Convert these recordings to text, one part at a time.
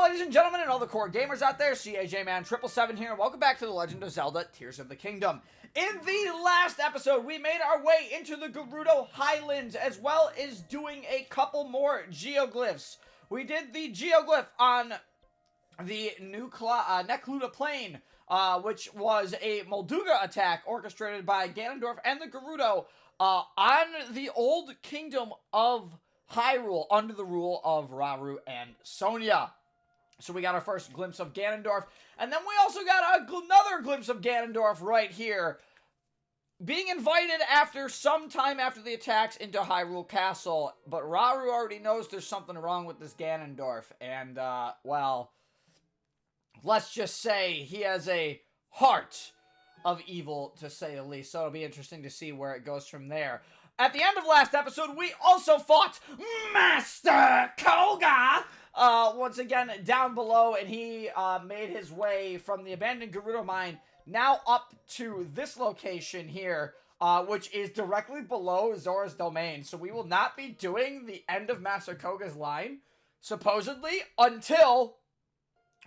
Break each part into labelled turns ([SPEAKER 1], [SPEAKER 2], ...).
[SPEAKER 1] ladies and gentlemen, and all the core gamers out there, CAJ-Man777 here, and welcome back to The Legend of Zelda, Tears of the Kingdom. In the last episode, we made our way into the Gerudo Highlands, as well as doing a couple more geoglyphs. We did the geoglyph on the Nekluda Plain, which was a Molduga attack orchestrated by Ganondorf and the Gerudo on the old kingdom of Hyrule, under the rule of Rauru and Sonia. So we got our first glimpse of Ganondorf, and then we also got another glimpse of Ganondorf right here, being invited after some time after the attacks into Hyrule Castle, but Rauru already knows there's something wrong with this Ganondorf, and, well, let's just say he has a heart of evil, to say the least, so it'll be interesting to see where it goes from there. At the end of last episode, we also fought Master Koga, once again, down below, and he made his way from the abandoned Gerudo mine now up to this location here, which is directly below Zora's domain. So we will not be doing the end of Master Koga's line, supposedly, until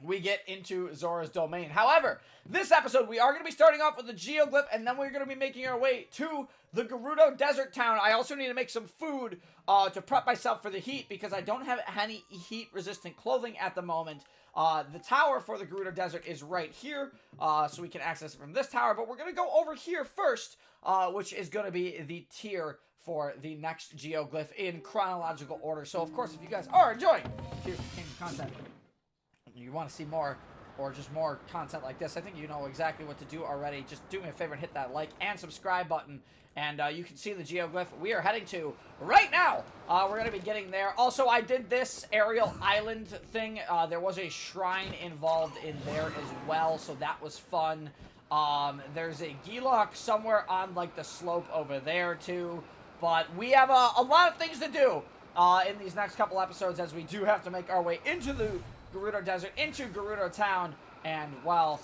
[SPEAKER 1] we get into Zora's domain. However, this episode, we are going to be starting off with the geoglyph, and then we're going to be making our way to the Gerudo Desert Town. I also need to make some food to prep myself for the heat, because I don't have any heat-resistant clothing at the moment. The tower for the Gerudo Desert is right here, so we can access it from this tower, but we're going to go over here first, which is going to be the tier for the next geoglyph in chronological order. So, of course, if you guys are enjoying Tears of the Kingdom content, you want to see more, or just more content like this, I think you know exactly what to do already. Just do me a favor and hit that like and subscribe button, and you can see the geoglyph we are heading to right now. We're going to be getting there. Also, I did this aerial island thing. There was a shrine involved in there as well, so that was fun. There's a Gilok somewhere on, like, the slope over there, too. But we have a lot of things to do in these next couple episodes, as we do have to make our way into the Gerudo Desert, into Gerudo Town, and, well,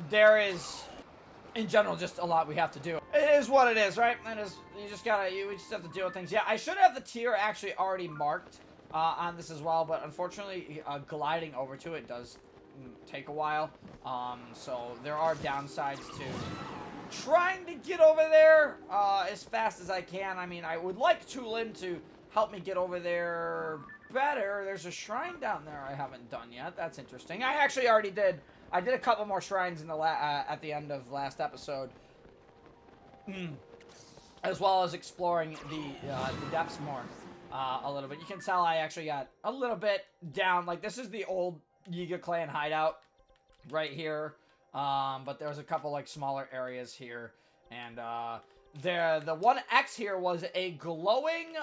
[SPEAKER 1] there is, in general, just a lot we have to do. It is what it is, right? It is, we just have to deal with things. Yeah, I should have the tier actually already marked on this as well, but unfortunately, gliding over to it does take a while, so there are downsides to trying to get over there as fast as I can. I mean, I would like Tulin to help me get over there better. There's a shrine down there I haven't done yet. That's interesting. I actually already did. I did a couple more shrines in the at the end of last episode, as well as exploring the depths more a little bit. You can tell I actually got a little bit down. Like, this is the old Yiga clan hideout right here, but there's a couple, like, smaller areas here, and the one X here was a glowing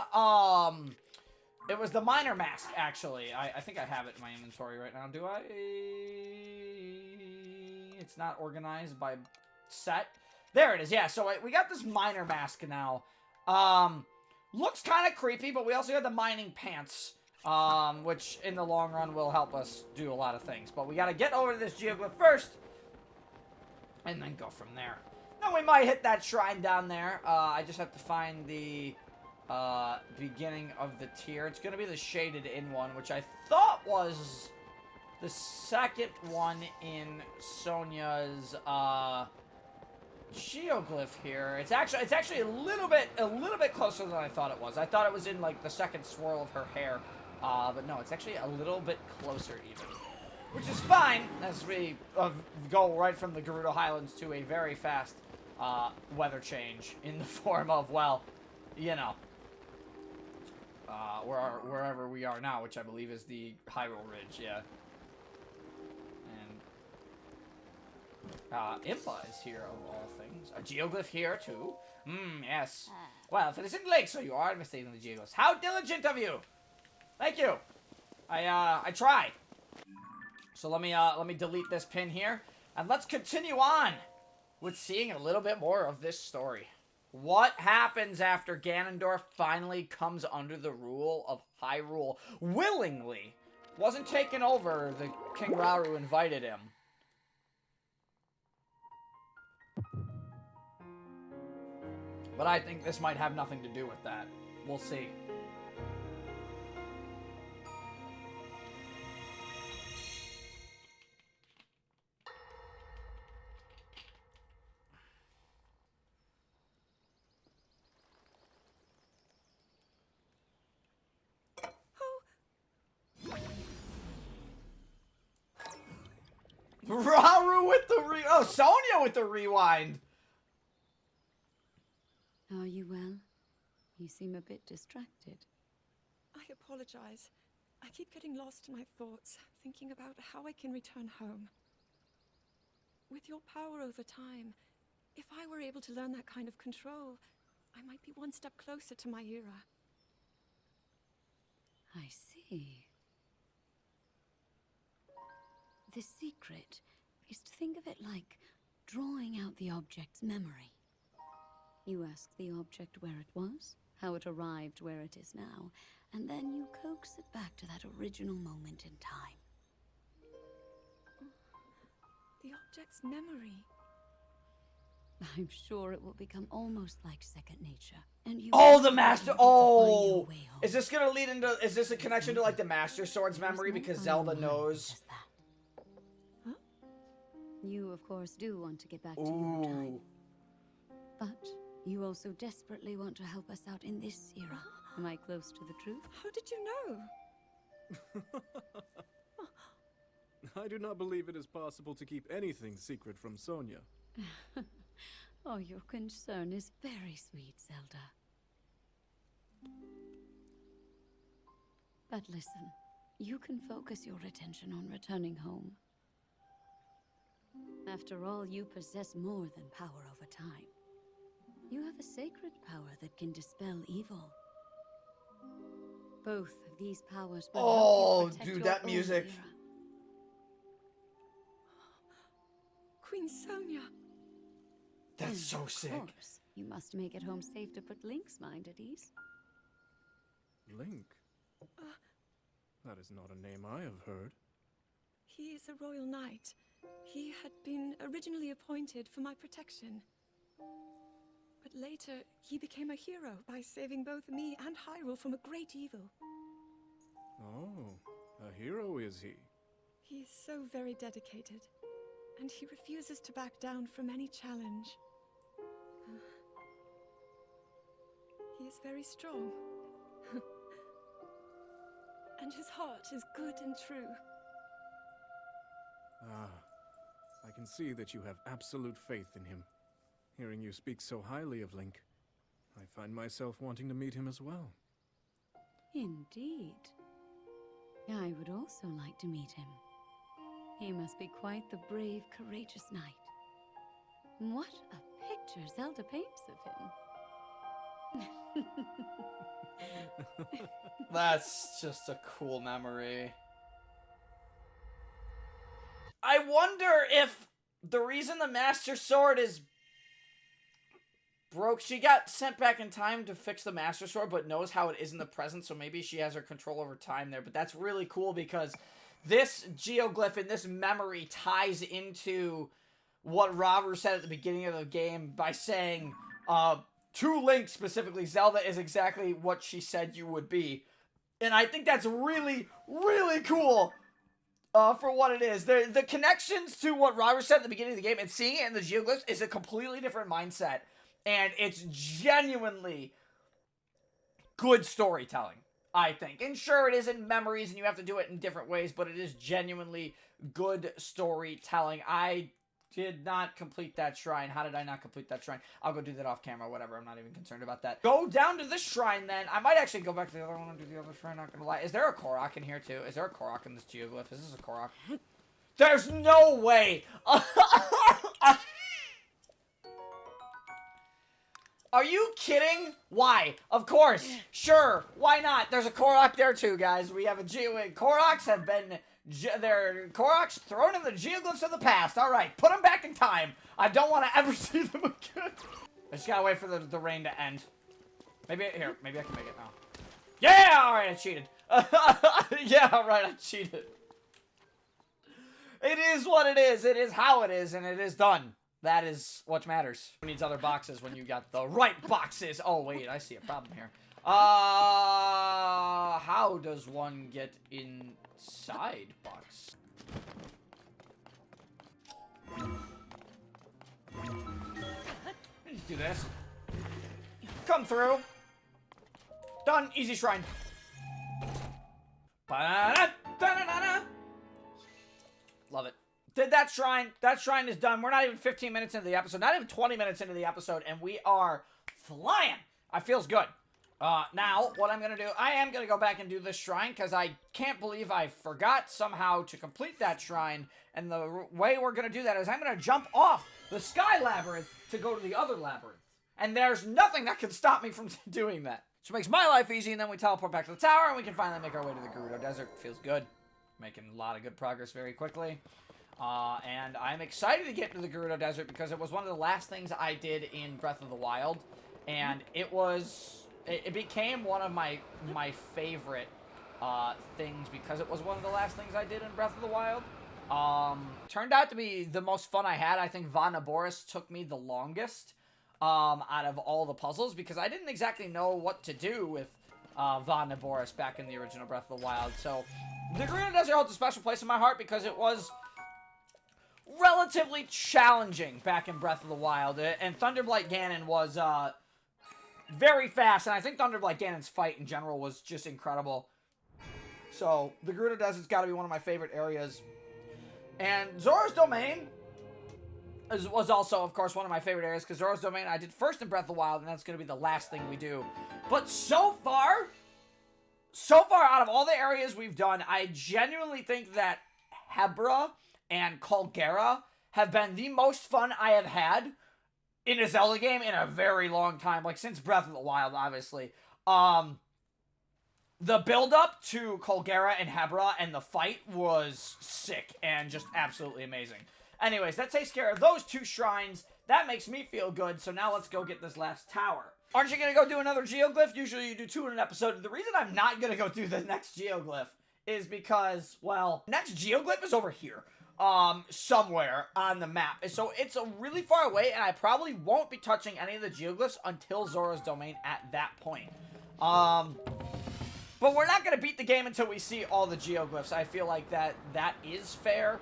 [SPEAKER 1] it was the miner mask, actually. I think I have it in my inventory right now. Do I? It's not organized by set. There it is. Yeah, so we got this miner mask now. Looks kind of creepy, but we also got the mining pants, which in the long run will help us do a lot of things. But we got to get over to this geoglyph first, and then go from there. Then we might hit that shrine down there. I just have to find the beginning of the tier. It's going to be the shaded in one, which I thought was the second one in Sonia's geoglyph here. It's actually a little bit closer than I thought it was. I thought it was in, like, the second swirl of her hair, but no, it's actually a little bit closer even, which is fine as we go right from the Gerudo Highlands to a very fast weather change in the form of, well, you know, wherever we are now, which I believe is the Hyrule Ridge, yeah. And Impa is here, of all things. A geoglyph here, too. Yes. Well, if it isn't late, so you are investigating the geoglyphs. How diligent of you! Thank you! I try. So let me delete this pin here, and let's continue on with seeing a little bit more of this story. What happens after Ganondorf finally comes under the rule of Hyrule willingly? Wasn't taken over, the King Rauru invited him. But I think this might have nothing to do with that. We'll see. Rauru with the oh, Sonya with the rewind.
[SPEAKER 2] Are you well? You seem a bit distracted.
[SPEAKER 3] I apologize. I keep getting lost in my thoughts, thinking about how I can return home. With your power over time, if I were able to learn that kind of control, I might be one step closer to my era.
[SPEAKER 2] I see. The secret is to think of it like drawing out the object's memory. You ask the object where it was, how it arrived where it is now, and then you coax it back to that original moment in time.
[SPEAKER 3] The object's memory.
[SPEAKER 2] I'm sure it will become almost like second nature. And you
[SPEAKER 1] Oh, the master. Oh,
[SPEAKER 2] way home.
[SPEAKER 1] is this gonna lead into? Is this a connection to like the Master Sword's memory because Zelda knows?
[SPEAKER 2] Huh? You, of course, do want to get back to your time, but you also desperately want to help us out in this era. Am I close to the truth?
[SPEAKER 3] How did you know?
[SPEAKER 4] I do not believe it is possible to keep anything secret from Sonya.
[SPEAKER 2] Oh, your concern is very sweet, Zelda. But listen, you can focus your attention on returning home. After all, you possess more than power over time. You have a sacred power that can dispel evil. Both of these powers will help you protect
[SPEAKER 1] dude,
[SPEAKER 2] your
[SPEAKER 1] that
[SPEAKER 2] own
[SPEAKER 1] music.
[SPEAKER 2] era.
[SPEAKER 3] Queen Sonya.
[SPEAKER 1] That's so
[SPEAKER 2] Of
[SPEAKER 1] sick.
[SPEAKER 2] course, you must make it home safe to put Link's mind at ease.
[SPEAKER 4] Link? That is not a name I have heard.
[SPEAKER 3] He is a royal knight. He had been originally appointed for my protection. But later, he became a hero by saving both me and Hyrule from a great evil.
[SPEAKER 4] Oh, a hero is he?
[SPEAKER 3] He is so very dedicated, and he refuses to back down from any challenge. He is very strong. And his heart is good and true.
[SPEAKER 4] Ah, I can see that you have absolute faith in him. Hearing you speak so highly of Link, I find myself wanting to meet him as well.
[SPEAKER 2] Indeed. I would also like to meet him. He must be quite the brave, courageous knight. What a picture Zelda paints of him.
[SPEAKER 1] That's just a cool memory. I wonder if the reason the Master Sword is broke, she got sent back in time to fix the Master Sword, but knows how it is in the present, so maybe she has her control over time there. But that's really cool because this geoglyph and this memory ties into what Rauru said at the beginning of the game by saying, to Link specifically, Zelda is exactly what she said you would be. And I think that's really, really cool for what it is. The connections to what Rauru said at the beginning of the game and seeing it in the geoglyphs is a completely different mindset. And it's genuinely good storytelling, I think. And sure, it is in memories and you have to do it in different ways, but it is genuinely good storytelling. I did not complete that shrine. How did I not complete that shrine? I'll go do that off camera, whatever. I'm not even concerned about that. Go down to this shrine then. I might actually go back to the other one and do the other shrine, not gonna lie. Is there a Korok in here too? Is there a Korok in this geoglyph? Is this a Korok? There's no way! Are you kidding? Why? Of course. Sure. Why not? There's a Korok there too, guys. We have a Koroks have been... They're Koroks thrown in the geoglyphs of the past. Alright, put them back in time. I don't want to ever see them again. I just gotta wait for the rain to end. Maybe I can make it now. Yeah! Alright, I cheated. Yeah, alright, I cheated. It is what it is. It is how it is, and it is done. That is what matters. Who needs other boxes when you got the right boxes? Oh, wait, I see a problem here. How does one get inside box? Let's do this. Come through. Done. Easy shrine. Ba-da-da-da-da-da. Love it. Did that shrine. That shrine is done. We're not even 15 minutes into the episode. Not even 20 minutes into the episode. And we are flying. I feels good. Now, what I'm going to do, I am going to go back and do this shrine because I can't believe I forgot somehow to complete that shrine. And the way we're going to do that is I'm going to jump off the Sky Labyrinth to go to the other labyrinth. And there's nothing that can stop me from doing that. So it makes my life easy, and then we teleport back to the tower, and we can finally make our way to the Gerudo Desert. Feels good. Making a lot of good progress very quickly. And I'm excited to get to the Gerudo Desert because it was one of the last things I did in Breath of the Wild. And it became one of my favorite things because it was one of the last things I did in Breath of the Wild. Turned out to be the most fun I had. I think Von Naboris took me the longest out of all the puzzles because I didn't exactly know what to do with Von Naboris back in the original Breath of the Wild. So the Gerudo Desert holds a special place in my heart because it was relatively challenging back in Breath of the Wild. And Thunderblight Ganon was very fast, and I think Thunderblight Ganon's fight in general was just incredible. So the Gerudo Desert's got to be one of my favorite areas. And Zora's Domain was also, of course, one of my favorite areas, because Zora's Domain I did first in Breath of the Wild, and that's going to be the last thing we do. But so far out of all the areas we've done, I genuinely think that Hebra and Colgera have been the most fun I have had in a Zelda game in a very long time, like since Breath of the Wild, obviously. The build-up to Colgera and Hebra and the fight was sick and just absolutely amazing. Anyways, that takes care of those two shrines. That makes me feel good, so now let's go get this last tower. Aren't you going to go do another geoglyph? Usually you do 2 in an episode. The reason I'm not going to go do the next geoglyph is because, well, next geoglyph is over here. Somewhere on the map. So it's really far away, and I probably won't be touching any of the geoglyphs until Zora's Domain at that point. But we're not going to beat the game until we see all the geoglyphs. I feel like that is fair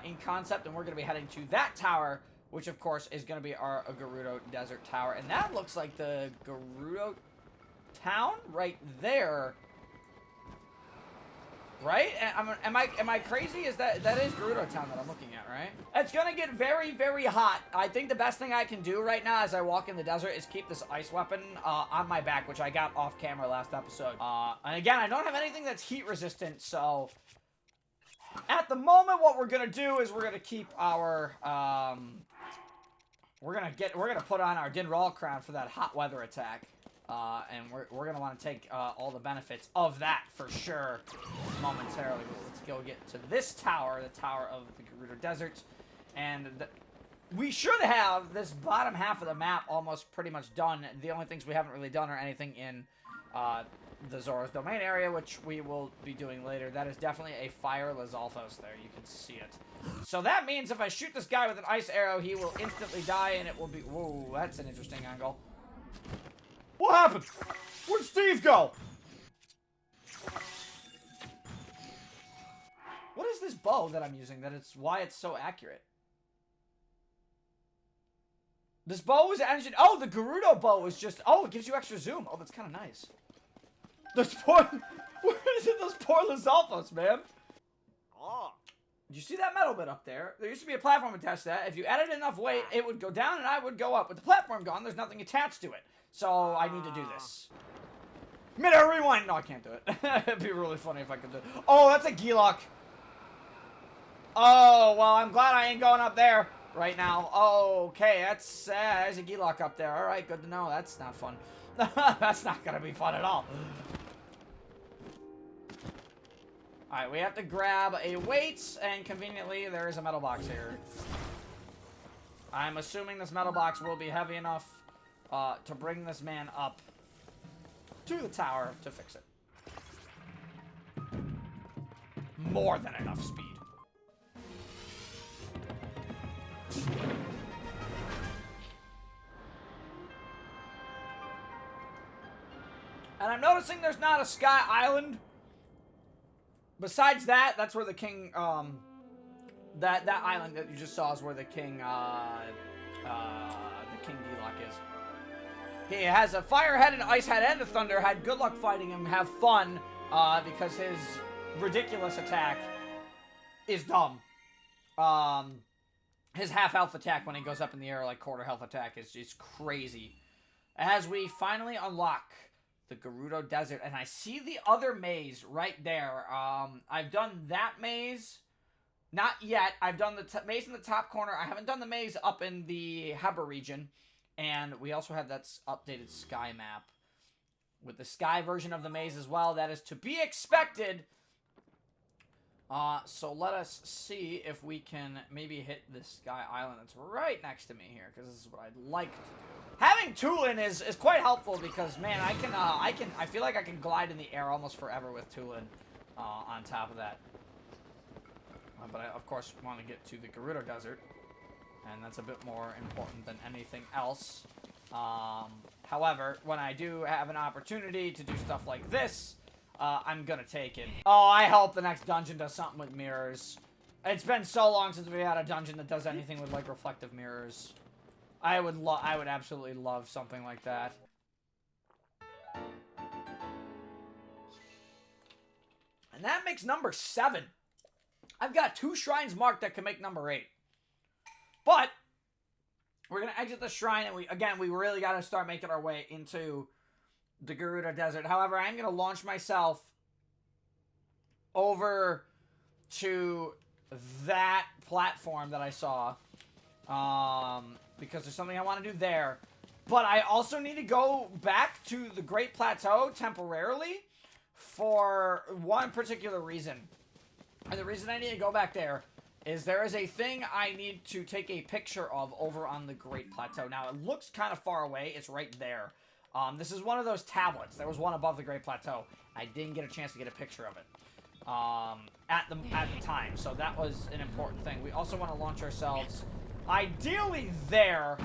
[SPEAKER 1] in concept, and we're going to be heading to that tower, which of course is going to be our Gerudo Desert Tower. And that looks like the Gerudo town right there. Right? Am I crazy? Is that is Gerudo Town that I'm looking at, right? It's gonna get very, very hot. I think the best thing I can do right now as I walk in the desert is keep this ice weapon on my back, which I got off camera last episode. And again, I don't have anything that's heat resistant, so at the moment, what we're gonna do is we're gonna keep our we're gonna put on our Dinral crown for that hot weather attack. And we're going to want to take all the benefits of that for sure momentarily. But let's go get to this tower, the Tower of the Gerudo Desert. And we should have this bottom half of the map almost pretty much done. The only things we haven't really done are anything in the Zora's Domain area, which we will be doing later. That is definitely a fire Lizalfos there. You can see it. So that means if I shoot this guy with an ice arrow, he will instantly die, and it will be... Whoa, that's an interesting angle. What happened? Where'd Steve go? What is this bow that I'm using? Why it's so accurate? This bow is engine. Oh, the Gerudo bow is just. Oh, it gives you extra zoom. Oh, that's kind of nice. Those poor. Where is it? Those poor Lizalfos, man. Oh. Did you see that metal bit up there? There used to be a platform attached to that. If you added enough weight, it would go down and I would go up. With the platform gone, there's nothing attached to it. So I need to do this. Mid-air rewind! No, I can't do it. It'd be really funny if I could do it. Oh, that's a Gilok. Oh, well, I'm glad I ain't going up there right now. Okay, there's a Gilok up there. Alright, good to know. That's not fun. That's not gonna be fun at all. Alright, we have to grab a weight, and conveniently, there is a metal box here. I'm assuming this metal box will be heavy enough to bring this man up to the tower to fix it. More than enough speed. And I'm noticing there's not a sky island. Besides that, that's where the king, that island that you just saw is where the king Gilok is. He has a fire head, an ice head, and a thunder head. Good luck fighting him. Have fun, because his ridiculous attack is dumb. his half health attack when he goes up in the air, like quarter health attack, is just crazy. As we finally unlock the Gerudo Desert, and I see the other maze right there. I've done that maze. Not yet. I've done the maze in the top corner. I haven't done the maze up in the Heber region. And we also have that updated sky map with the sky version of the maze as well. That is to be expected. So let us see if we can maybe hit this sky island that's right next to me here, because this is what I'd like to do. Having Tulin is quite helpful because, man, I feel like I can glide in the air almost forever with Tulin on top of that. But I, of course, want to get to the Gerudo Desert, and that's a bit more important than anything else. However, when I do have an opportunity to do stuff like this, I'm gonna take it. Oh, I hope the next dungeon does something with mirrors. It's been so long since we had a dungeon that does anything with, like, reflective mirrors. I would absolutely love something like that. And that makes number 7. I've got 2 shrines marked that can make number 8. But we're gonna exit the shrine, and we really gotta start making our way into the Gerudo Desert. However, I'm gonna launch myself over to that platform that I saw, because there's something I want to do there. But I also need to go back to the Great Plateau temporarily for one particular reason. And the reason I need to go back there is there is a thing I need to take a picture of over on the Great Plateau. Now, it looks kind of far away. It's right there. This is one of those tablets. There was one above the Great Plateau. I didn't get a chance to get a picture of it at the time. So that was an important thing. We also want to launch ourselves ideally there.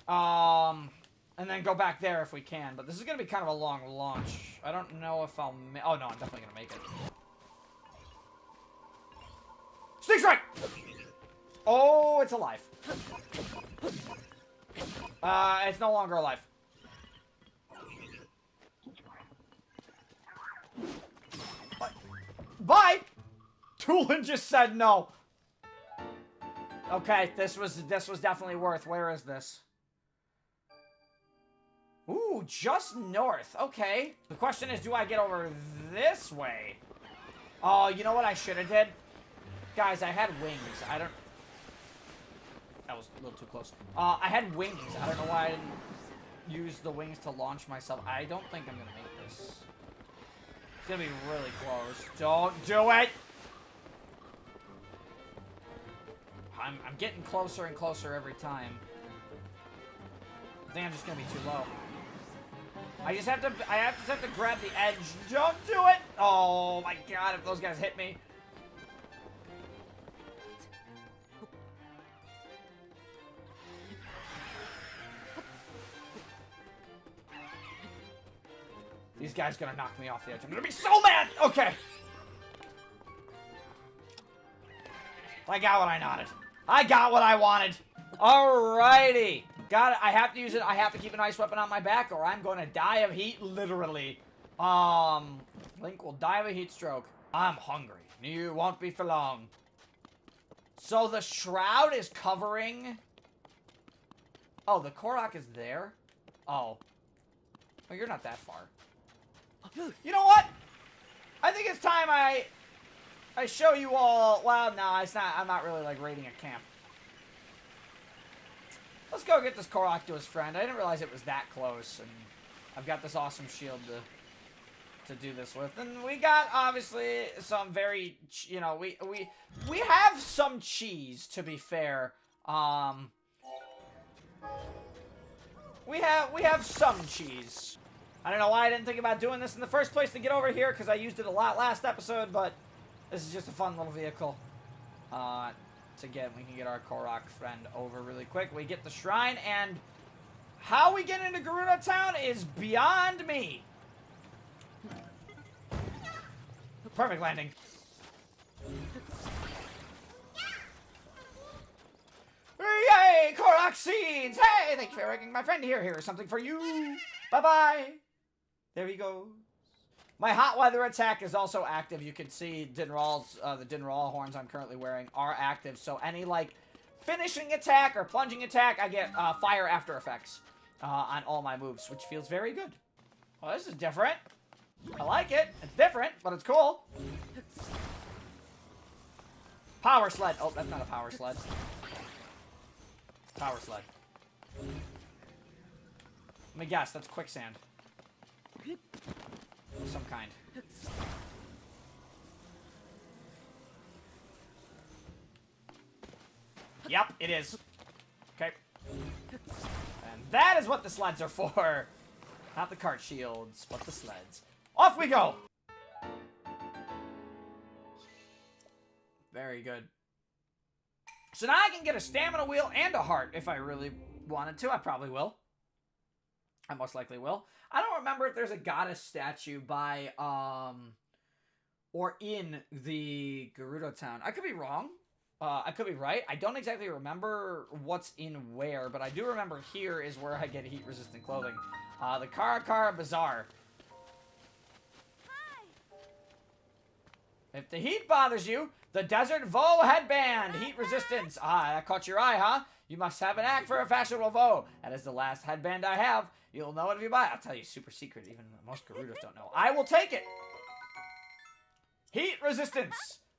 [SPEAKER 1] And then go back there if we can. But this is going to be kind of a long launch. I don't know if I'll... Oh, no, I'm definitely going to make it. Sneak strike! Oh, it's alive. It's no longer alive. Bye! Tulin just said no. Okay, this was definitely worth. Where is this? Ooh, just north. Okay. The question is, do I get over this way? Oh, you know what I should have did? Guys, I had wings. I don't... That was a little too close. I had wings. I don't know why I didn't use the wings to launch myself. I don't think I'm going to make this. It's going to be really close. Don't do it! I'm getting closer and closer every time. I think I'm just going to be too low. I just have to grab the edge. Don't do it! Oh my god, if those guys hit me. These guys are gonna knock me off the edge. I'm gonna be so mad! Okay. I got what I wanted. I got what I wanted. Alrighty. Got it. I have to use it. I have to keep an ice weapon on my back or I'm going to die of heat, literally. Link will die of a heat stroke. I'm hungry. You won't be for long. So the shroud is covering... Oh, the Korok is there? Oh. Oh, you're not that far. You know what? I think it's time I show you all... Well, no, it's not. I'm not really, like, raiding a camp. Let's go get this Korok to his friend. I didn't realize it was that close, and I've got this awesome shield to do this with. And we got, obviously, some very... You know, we have some cheese, to be fair. We have some cheese. I don't know why I didn't think about doing this in the first place to get over here, because I used it a lot last episode, but this is just a fun little vehicle. We can get our Korok friend over really quick. We get the shrine, and how we get into Gerudo Town is beyond me. Perfect landing. Yay, Korok seeds! Hey, thank you for making my friend here. Here is something for you. Bye-bye. There he goes. My hot weather attack is also active. You can see Dinral's, the Dinral horns I'm currently wearing are active. So any, like, finishing attack or plunging attack, I get fire after effects on all my moves, which feels very good. Well, this is different. I like it. It's different, but it's cool. Power sled. Oh, that's not a power sled. Power sled. Let me guess, that's quicksand. Of some kind. Yep, it is. Okay. And that is what the sleds are for. Not the cart shields, but the sleds. Off we go! Very good. So now I can get a stamina wheel and a heart if I really wanted to. I probably will. I most likely will. I don't remember if there's a goddess statue by, or in the Gerudo town. I could be wrong. I could be right. I don't exactly remember what's in where, but I do remember here is where I get heat-resistant clothing. The Karakara Bazaar. If the heat bothers you, the Desert Vo headband, heat resistance. Ah, that caught your eye, huh? You must have an act for a fashionable Vo. That is the last headband I have. You'll know it if you buy it. I'll tell you, super secret. Even most Gerudos don't know. I will take it. Heat resistance.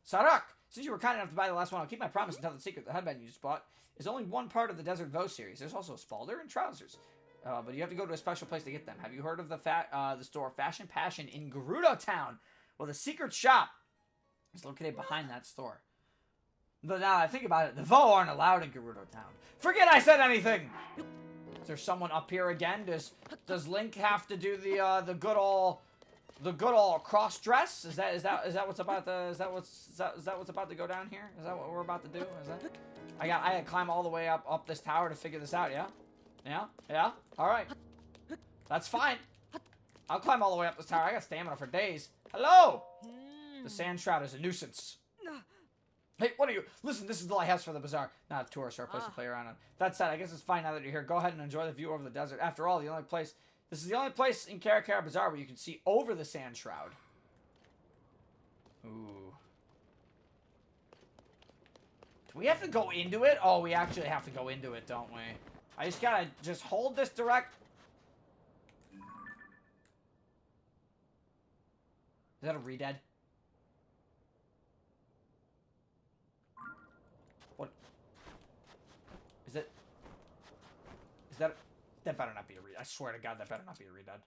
[SPEAKER 1] Sarak. Since you were kind enough to buy the last one, I'll keep my promise and tell the secret. The headband you just bought is only one part of the Desert Vo series. There's also a spalder and trousers. But you have to go to a special place to get them. Have you heard of the store Fashion Passion in Gerudo Town? Well, the secret shop is located behind that store. But now that I think about it, the Vo aren't allowed in Gerudo Town. Forget I said anything! Is there someone up here again? Does Link have to do the good old cross dress? Is that what's about to is that what's about to go down here? Is that what we're about to do? Is that I gotta climb all the way up this tower to figure this out, yeah? Yeah? Alright. That's fine. I'll climb all the way up this tower. I got stamina for days. Hello! The sand shroud is a nuisance. Hey, what are you? Listen, this is the lighthouse for the bazaar. Not a tourist or a place to play around on. That said, I guess it's fine now that you're here. Go ahead and enjoy the view over the desert. After all, this is the only place in Karakara Bazaar where you can see over the sand shroud. Ooh. Do we have to go into it? Oh, we actually have to go into it, don't we? I just gotta hold this direct. Is that a redead? What? Is it? Is that? That better not be a redead. I swear to God, that better not be a redead.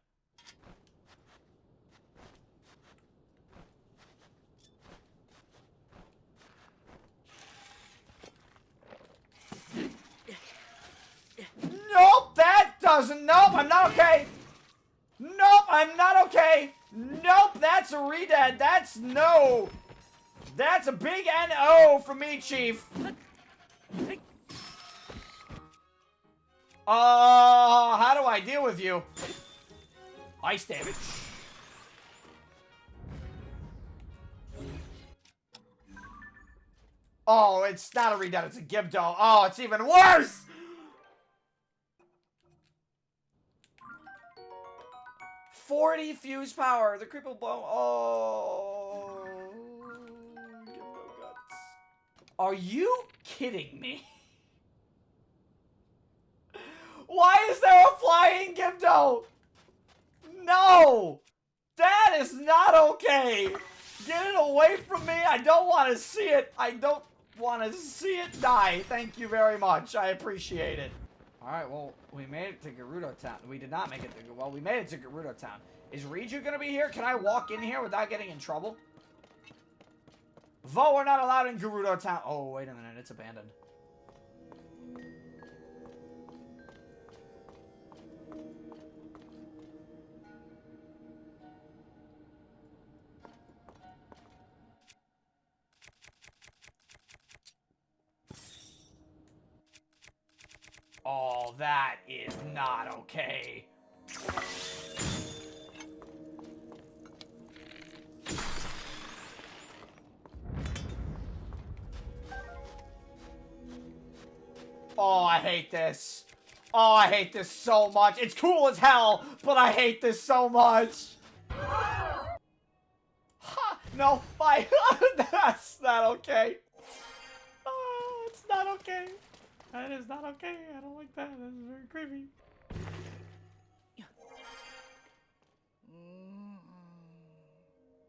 [SPEAKER 1] Nope, that doesn't. Nope, I'm not okay. Nope, I'm not okay. Nope, that's a redead. That's no. That's a big N-O for me, Chief. How do I deal with you? Ice damage. Oh, it's not a redead, it's a Gibdo. Oh, it's even worse! $40 fuse power. The cripple blow. Oh. Gibdo guts. Are you kidding me? Why is there a flying Gibdo? No! That is not okay! Get it away from me! I don't want to see it! I don't want to see it die! Thank you very much. I appreciate it. Alright, well, we made it to Gerudo Town. We did not make it to... Well, we made it to Gerudo Town. Is Riju gonna be here? Can I walk in here without getting in trouble? Vo, we're not allowed in Gerudo Town. Oh, wait a minute. It's abandoned. Oh, that is not okay. Oh, I hate this. Oh, I hate this so much. It's cool as hell, but I hate this so much. No, bye. That's not okay. Oh, it's not okay. That is not okay. I don't like that. That is very creepy.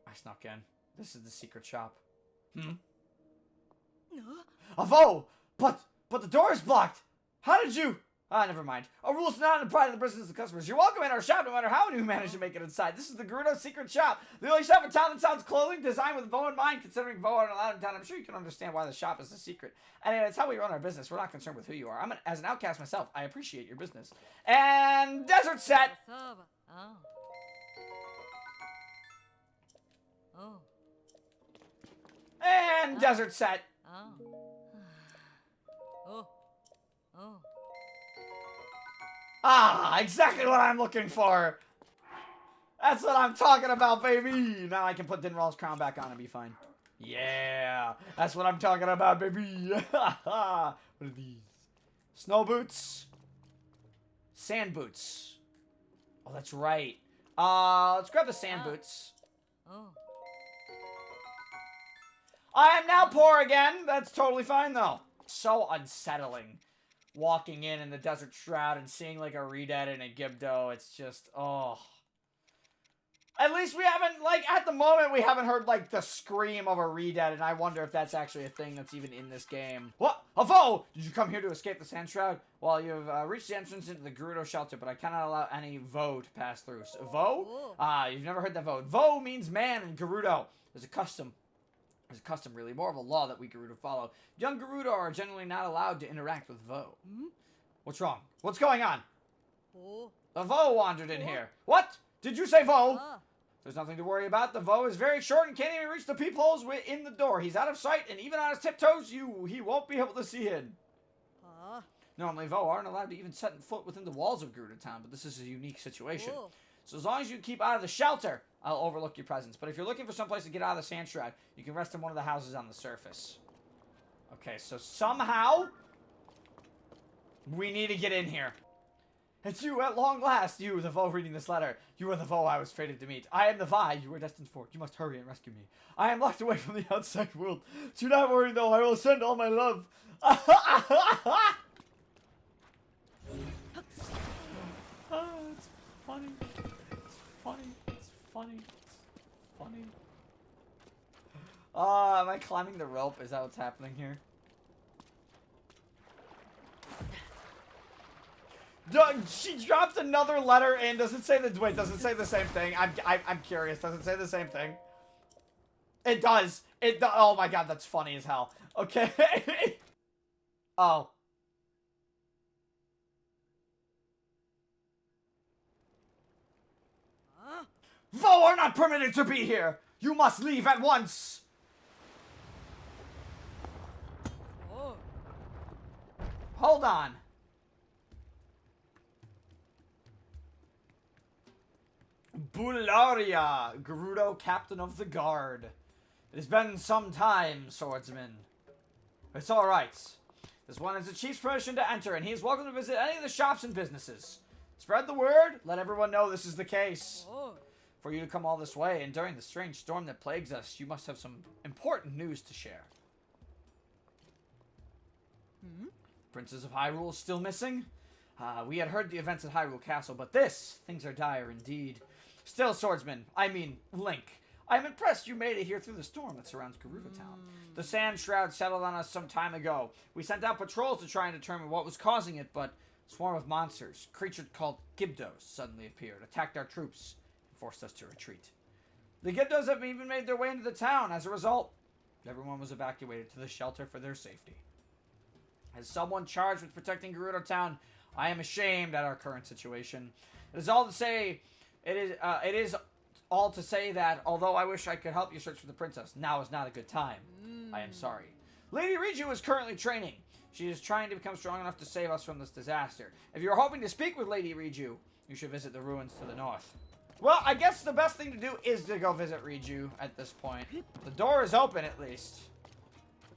[SPEAKER 1] I snuck in. This is the secret shop. Hmm? Avo! But the door is blocked! How did you... Ah, never mind. A rule's not in the pride of the business of customers. You're welcome in our shop no matter how you manage to make it inside. This is the Gerudo secret shop. The only shop in town that sells clothing designed with Vo in mind. Considering Vo aren't allowed in town, I'm sure you can understand why the shop is a secret. Anyway, it's how we run our business. We're not concerned with who you are. As an outcast myself, I appreciate your business. And desert set! And desert set! Ah, exactly what I'm looking for. That's what I'm talking about, baby. Now I can put Dinral's crown back on and be fine. Yeah, that's what I'm talking about, baby. What are these? Snow boots. Sand boots. Oh, that's right. Let's grab the sand boots. I am now poor again. That's totally fine, though. So unsettling. Walking in the Desert Shroud and seeing, like, a Reded and a Gibdo. It's just, oh. At least we haven't, like, at the moment, we haven't heard, like, the scream of a Reded, and I wonder if that's actually a thing that's even in this game. What? Avo! Did you come here to escape the Sand Shroud? Well, you've reached the entrance into the Gerudo shelter, but I cannot allow any Vo to pass through. So, Vo? You've never heard that Vo. Vo means man in Gerudo. There's a custom, really, more of a law that we Gerudo follow. Young Gerudo are generally not allowed to interact with Vo. What's wrong? What's going on? A Vo wandered in here. What? Did you say Vo? There's nothing to worry about. The Vo is very short and can't even reach the peepholes in the door. He's out of sight, and even on his tiptoes, he won't be able to see in. Normally, Vo aren't allowed to even set foot within the walls of Gerudo Town, but this is a unique situation. So as long as you keep out of the shelter, I'll overlook your presence. But if you're looking for someplace to get out of the Sand Shroud, you can rest in one of the houses on the surface. Okay, so somehow we need to get in here. It's you at long last, you, the Vo reading this letter. You are the Vo I was fated to meet. I am the Vi you were destined for. You must hurry and rescue me. I am locked away from the outside world. Do not worry, though. I will send all my love. It's funny. It's funny. It's funny. It's funny. Am I climbing the rope? Is that what's happening here? She dropped another letter in. Does it say the wait? Does it say the same thing? I'm curious. Does it say the same thing? It does. Oh my god, that's funny as hell. Okay. Oh. Vo are not permitted to be here. You must leave at once. Hold on. Bularia, Gerudo, captain of the guard. It has been some time, swordsman. It's alright. This one is the chief's permission to enter, and he is welcome to visit any of the shops and businesses. Spread the word, let everyone know this is the case. For you to come all this way, and during the strange storm that plagues us, you must have some important news to share. Princes of Hyrule still missing? We had heard the events at Hyrule Castle, but things are dire indeed. Still, swordsman, I mean, Link. I'm impressed you made it here through the storm that surrounds Gerudo Town. The Sand Shroud settled on us some time ago. We sent out patrols to try and determine what was causing it, but a swarm of monsters, creatures called Gibdos, suddenly appeared, attacked our troops, and forced us to retreat. The Gibdos have even made their way into the town. As a result, everyone was evacuated to the shelter for their safety. As someone charged with protecting Gerudo Town, I am ashamed at our current situation. It is all to say that, although I wish I could help you search for the princess, now is not a good time. I am sorry. Lady Riju is currently training. She is trying to become strong enough to save us from this disaster. If you're hoping to speak with Lady Riju, you should visit the ruins to the north. Well, I guess the best thing to do is to go visit Riju at this point. The door is open, at least.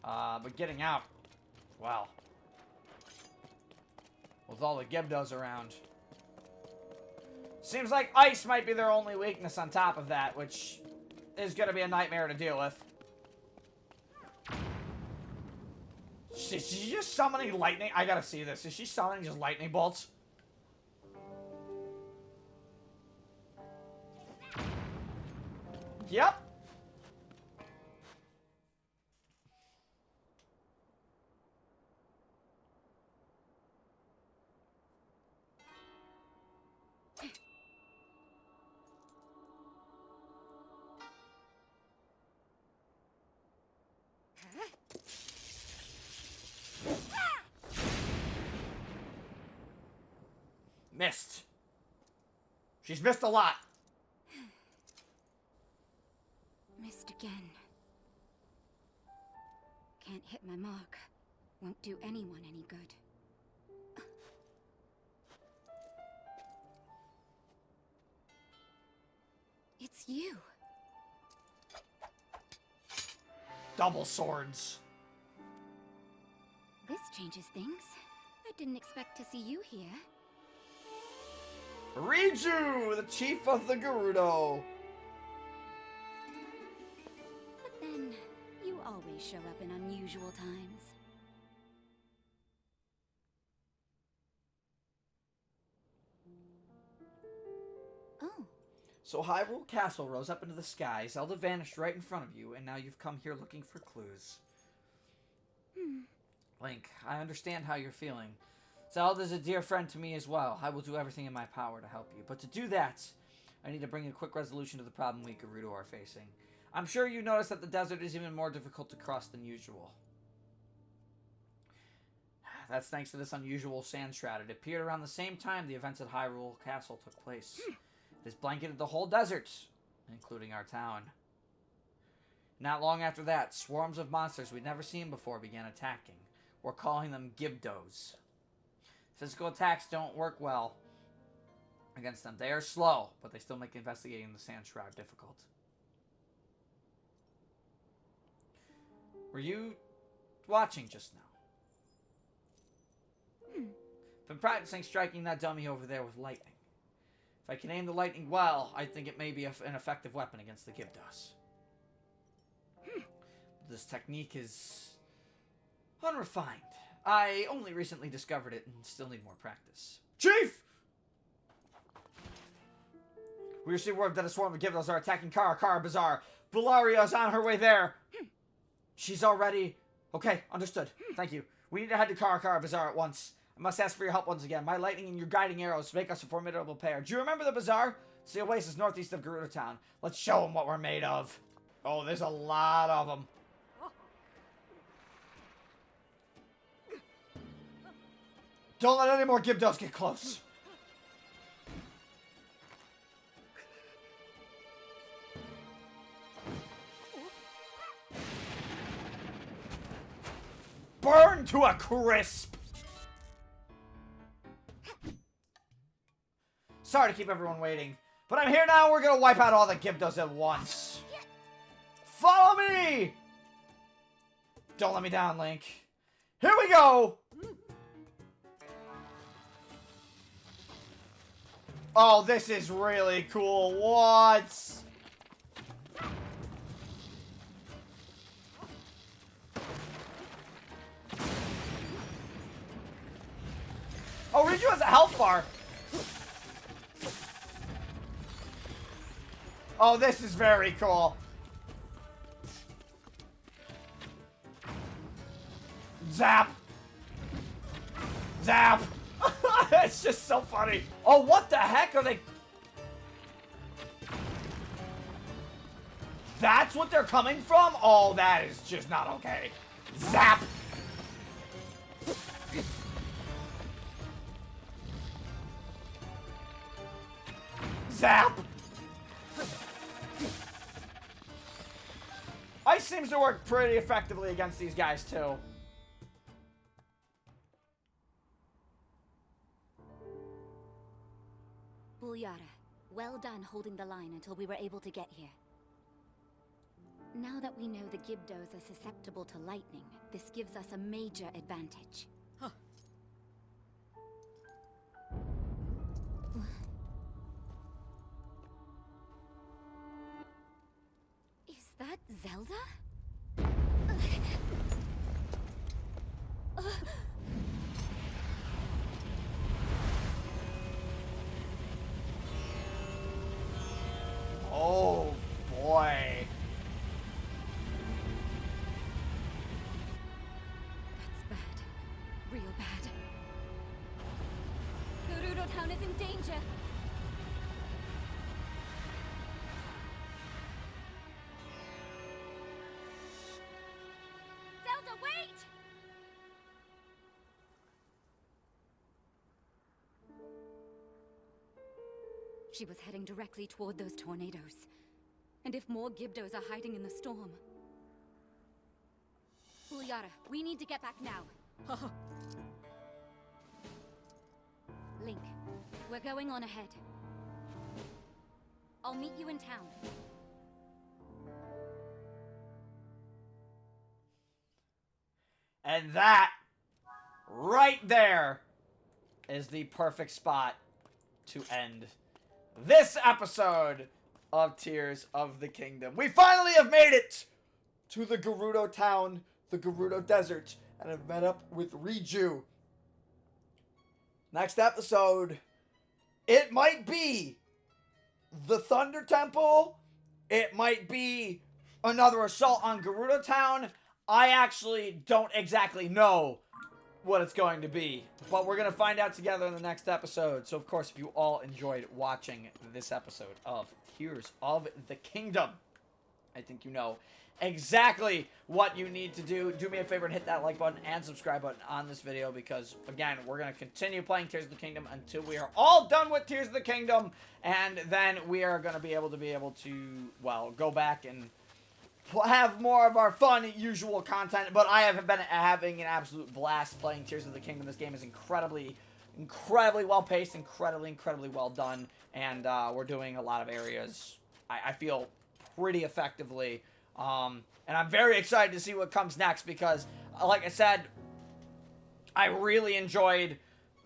[SPEAKER 1] But getting out, wow. With all the Gibdos around. Seems like ice might be their only weakness on top of that, which is gonna be a nightmare to deal with. Is she just summoning lightning? I gotta see this. Is she summoning just lightning bolts? Yep. Missed. She's missed a lot.
[SPEAKER 2] Missed again. Can't hit my mark. Won't do anyone any good. It's you.
[SPEAKER 1] Double swords.
[SPEAKER 2] This changes things. I didn't expect to see you here.
[SPEAKER 1] Riju, the chief of the Gerudo.
[SPEAKER 2] But then, you always show up in unusual times. Oh.
[SPEAKER 1] So Hyrule Castle rose up into the sky, Zelda vanished right in front of you, and now you've come here looking for clues. Link, I understand how you're feeling. Zelda's a dear friend to me as well. I will do everything in my power to help you. But to do that, I need to bring a quick resolution to the problem we Gerudo are facing. I'm sure you noticed that the desert is even more difficult to cross than usual. That's thanks to this unusual sand shroud. It appeared around the same time the events at Hyrule Castle took place. It has blanketed the whole desert, including our town. Not long after that, swarms of monsters we'd never seen before began attacking. We're calling them Gibdos. Physical attacks don't work well against them. They are slow, but they still make investigating the sand shroud difficult. Were you watching just now? Been practicing striking that dummy over there with lightning. If I can aim the lightning well, I think it may be an effective weapon against the Gibdos. But this technique is unrefined. I only recently discovered it and still need more practice. Chief! We received word that a swarm of Gibdos are attacking Karakara Bazaar. Bularia's on her way there. She's already... Okay, understood. Thank you. We need to head to Karakara Bazaar at once. I must ask for your help once again. My lightning and your guiding arrows make us a formidable pair. Do you remember the bazaar? It's the oasis northeast of Gerudo Town. Let's show them what we're made of. Oh, there's a lot of them. Don't let any more Gibdos get close. Burn to a crisp. Sorry to keep everyone waiting, but I'm here now. We're gonna wipe out all the Gibdos at once. Follow me! Don't let me down, Link. Here we go! Oh, this is really cool. What? Oh, Riju has a health bar. Oh, this is very cool. Zap! Zap! It's just so funny. Oh, what the heck are they? That's what they're coming from? Oh, that is just not okay. Zap! Zap! Ice seems to work pretty effectively against these guys, too.
[SPEAKER 2] Bulyara, well done holding the line until we were able to get here. Now that we know the Gibdos are susceptible to lightning, this gives us a major advantage.
[SPEAKER 3] Huh.
[SPEAKER 2] bad. Gerudo Town is in danger. Zelda, wait! She was heading directly toward those tornadoes. And if more Gibdos are hiding in the storm... Ulyara, we need to get back now. Link, we're going on ahead. I'll meet you in town.
[SPEAKER 1] And that, right there, is the perfect spot to end this episode of Tears of the Kingdom. We finally have made it to the Gerudo town, the Gerudo Desert, and have met up with Riju. Next episode, it might be the Thunder Temple. It might be another assault on Gerudo Town. I actually don't exactly know what it's going to be, but we're going to find out together in the next episode. So, of course, if you all enjoyed watching this episode of Tears of the Kingdom, I think you know exactly what you need to do. Do me a favor and hit that like button and subscribe button on this video because, again, we're going to continue playing Tears of the Kingdom until we are all done with Tears of the Kingdom, and then we are going to be able to, well, go back and have more of our fun, usual content. But I have been having an absolute blast playing Tears of the Kingdom. This game is incredibly well-paced, incredibly well done, and we're doing a lot of areas, I feel, pretty effectively. And I'm very excited to see what comes next because, like I said, I really enjoyed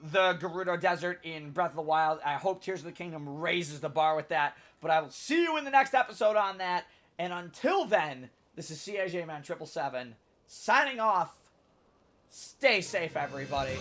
[SPEAKER 1] the Gerudo Desert in Breath of the Wild. I hope Tears of the Kingdom raises the bar with that, but I will see you in the next episode on that. And until then, this is CAJ Man 777 signing off. Stay safe, everybody.